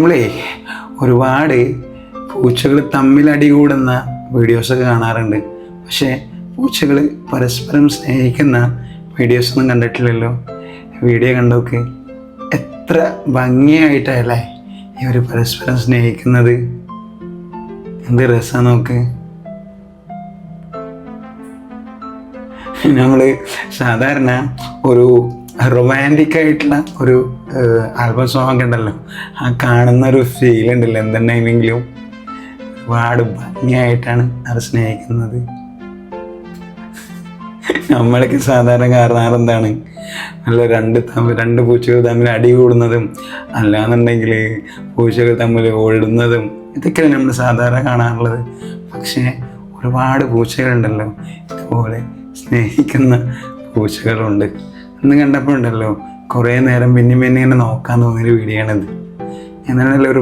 നമ്മളേ ഒരുപാട് പൂച്ചകൾ തമ്മിൽ അടികൂടുന്ന വീഡിയോസൊക്കെ കാണാറുണ്ട്. പക്ഷേ പൂച്ചകൾ പരസ്പരം സ്നേഹിക്കുന്ന വീഡിയോസൊന്നും കണ്ടിട്ടില്ലല്ലോ. വീഡിയോ കണ്ടോക്ക്, എത്ര ഭംഗിയായിട്ടല്ലേ ഇവർ പരസ്പരം സ്നേഹിക്കുന്നത്. എന്ത് രസമാണ് നോക്ക്. നമ്മൾ സാധാരണ ഒരു റൊമാൻറ്റിക് ആയിട്ടുള്ള ഒരു ആൽബം സോങ് ഉണ്ടല്ലോ, ആ കാണുന്ന ഒരു ഫീൽ ഉണ്ടല്ലോ എന്തുണ്ടെങ്കിലും. ഒരുപാട് ഭംഗിയായിട്ടാണ് അവർ സ്നേഹിക്കുന്നത്. നമ്മളൊക്കെ സാധാരണ കാണാറെന്താണ്, നല്ല രണ്ട് പൂച്ചകൾ തമ്മിൽ അടി കൂടുന്നതും അല്ലാന്നുണ്ടെങ്കിൽ പൂച്ചകൾ തമ്മിൽ ഓടുന്നതും ഇതൊക്കെയാണ് നമ്മൾ സാധാരണ കാണാറുള്ളത്. പക്ഷേ ഒരുപാട് പൂച്ചകളുണ്ടല്ലോ ഇതുപോലെ സ്നേഹിക്കുന്ന പൂച്ചകളുണ്ട്. അന്ന് കണ്ടപ്പോൾ ഉണ്ടല്ലോ കുറേ നേരം പിന്നെ ഇങ്ങനെ നോക്കാൻ തോന്നിയൊരു വീഡിയോ ആണിത്. എന്നാണല്ലോ ഒരു